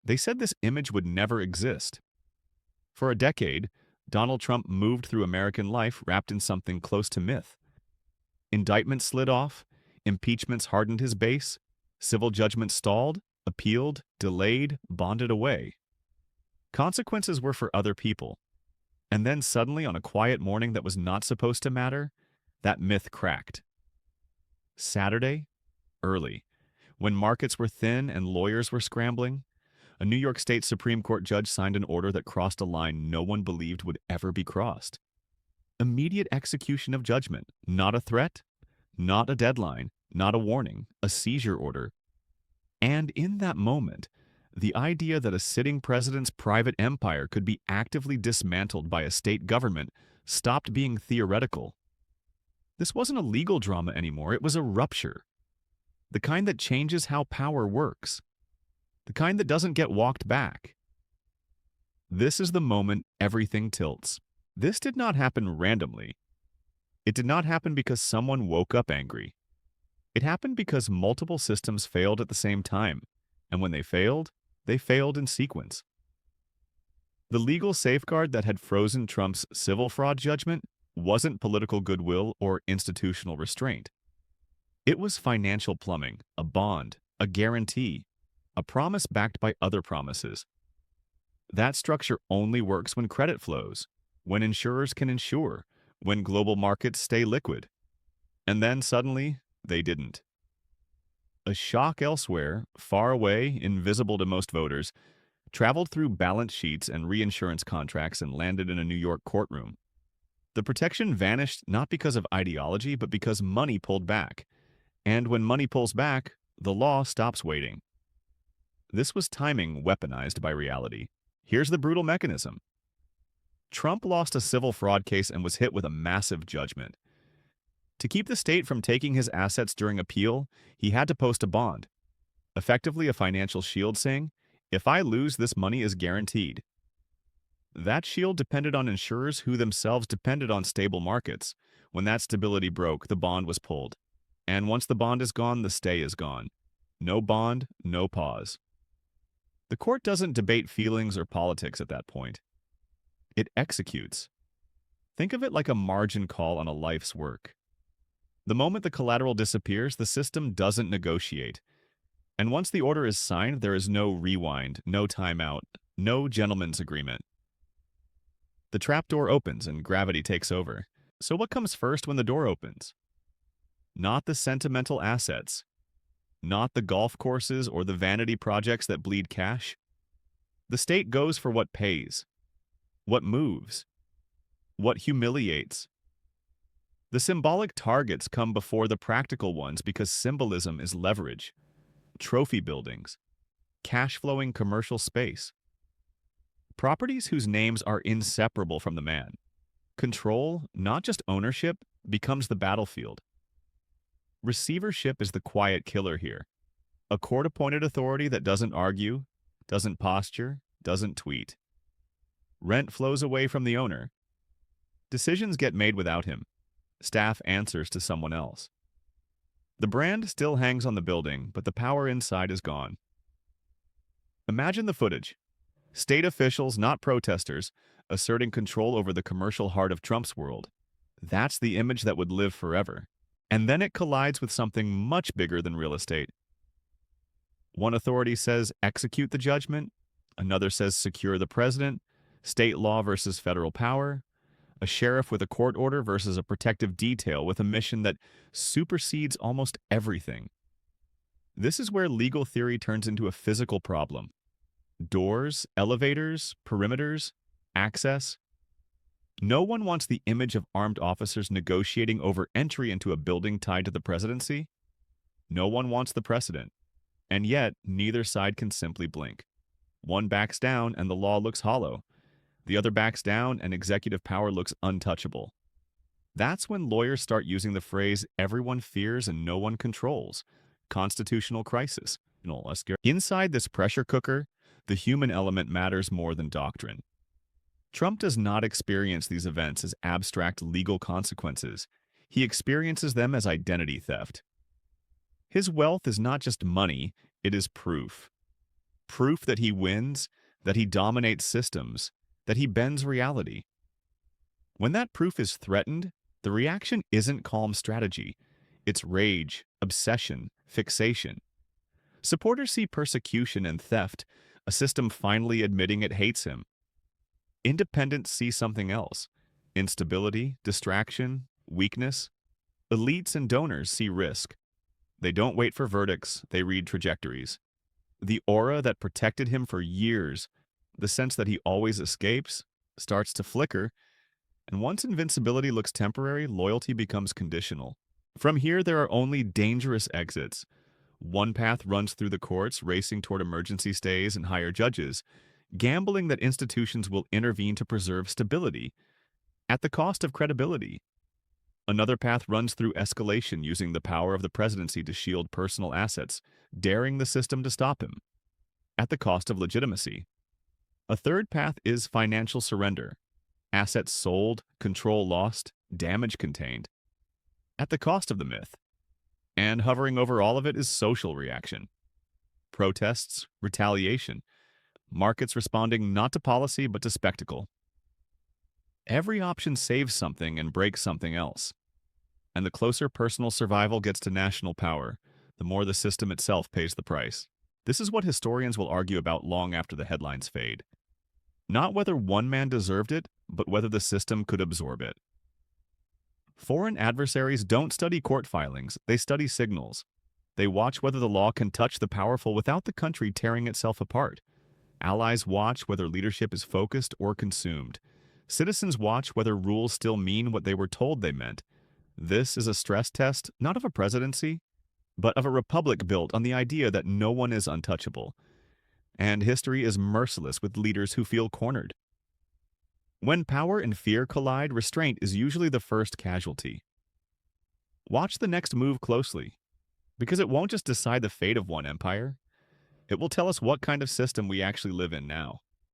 They said this image would never exist. For a decade, Donald Trump moved through American life wrapped in something close to myth. Indictments slid off, impeachments hardened his base, civil judgments stalled, appealed, delayed, bonded away. Consequences were for other people. And then suddenly, on a quiet morning that was not supposed to matter, that myth cracked. Saturday, early, when markets were thin and lawyers were scrambling, a New York State Supreme Court judge signed an order that crossed a line no one believed would ever be crossed. Immediate execution of judgment, not a threat, not a deadline, not a warning, a seizure order. And in that moment, the idea that a sitting president's private empire could be actively dismantled by a state government stopped being theoretical. This wasn't a legal drama anymore, it was a rupture. The kind that changes how power works. The kind that doesn't get walked back. This is the moment everything tilts. This did not happen randomly. It did not happen because someone woke up angry. It happened because multiple systems failed at the same time, and when they failed in sequence. The legal safeguard that had frozen Trump's civil fraud judgment wasn't political goodwill or institutional restraint. It was financial plumbing, a bond, a guarantee, a promise backed by other promises. That structure only works when credit flows, when insurers can insure, when global markets stay liquid. And then suddenly, they didn't. A shock elsewhere, far away, invisible to most voters, traveled through balance sheets and reinsurance contracts and landed in a New York courtroom. The protection vanished not because of ideology, but because money pulled back. And when money pulls back, the law stops waiting. This was timing weaponized by reality. Here's the brutal mechanism. Trump lost a civil fraud case and was hit with a massive judgment. To keep the state from taking his assets during appeal, he had to post a bond. Effectively a financial shield saying, if I lose, this money is guaranteed. That shield depended on insurers who themselves depended on stable markets. When that stability broke, the bond was pulled. And once the bond is gone, the stay is gone. No bond, no pause. The court doesn't debate feelings or politics at that point. It executes. Think of it like a margin call on a life's work. The moment the collateral disappears, the system doesn't negotiate. And once the order is signed, there is no rewind, no timeout, no gentleman's agreement. The trapdoor opens and gravity takes over. So what comes first when the door opens? Not the sentimental assets. Not the golf courses or the vanity projects that bleed cash. The state goes for what pays, what moves, what humiliates. The symbolic targets come before the practical ones because symbolism is leverage, trophy buildings, cash-flowing commercial space. Properties whose names are inseparable from the man. Control, not just ownership, becomes the battlefield. Receivership is the quiet killer here. A court-appointed authority that doesn't argue, doesn't posture, doesn't tweet. Rent flows away from the owner. Decisions get made without him. Staff answers to someone else. The brand still hangs on the building, but the power inside is gone. Imagine the footage. State officials, not protesters, asserting control over the commercial heart of Trump's world. That's the image that would live forever. And then it collides with something much bigger than real estate. One authority says execute the judgment, another says secure the president, state law versus federal power, a sheriff with a court order versus a protective detail with a mission that supersedes almost everything. This is where legal theory turns into a physical problem. Doors, elevators, perimeters, access. No one wants the image of armed officers negotiating over entry into a building tied to the presidency. No one wants the precedent. And yet, neither side can simply blink. One backs down and the law looks hollow. The other backs down and executive power looks untouchable. That's when lawyers start using the phrase, everyone fears and no one controls. Constitutional crisis. Inside this pressure cooker, the human element matters more than doctrine. Trump does not experience these events as abstract legal consequences. He experiences them as identity theft. His wealth is not just money, it is proof. Proof that he wins, that he dominates systems, that he bends reality. When that proof is threatened, the reaction isn't calm strategy. It's rage, obsession, fixation. Supporters see persecution and theft, a system finally admitting it hates him. Independents see something else: instability, distraction, weakness. Elites and donors see risk. They don't wait for verdicts, they read trajectories. The aura that protected him for years, the sense that he always escapes, starts to flicker, and once invincibility looks temporary, loyalty becomes conditional. From here, there are only dangerous exits. One path runs through the courts, racing toward emergency stays and higher judges, gambling that institutions will intervene to preserve stability, at the cost of credibility. Another path runs through escalation, using the power of the presidency to shield personal assets, daring the system to stop him, at the cost of legitimacy. A third path is financial surrender: assets sold, control lost, damage contained, at the cost of the myth. And hovering over all of it is social reaction: protests, retaliation, markets responding not to policy but to spectacle. Every option saves something and breaks something else. And the closer personal survival gets to national power, the more the system itself pays the price. This is what historians will argue about long after the headlines fade. Not whether one man deserved it, but whether the system could absorb it. Foreign adversaries don't study court filings, they study signals. They watch whether the law can touch the powerful without the country tearing itself apart. Allies watch whether leadership is focused or consumed. Citizens watch whether rules still mean what they were told they meant. This is a stress test, not of a presidency, but of a republic built on the idea that no one is untouchable. And history is merciless with leaders who feel cornered. When power and fear collide, restraint is usually the first casualty. Watch the next move closely, because it won't just decide the fate of one empire. It will tell us what kind of system we actually live in now.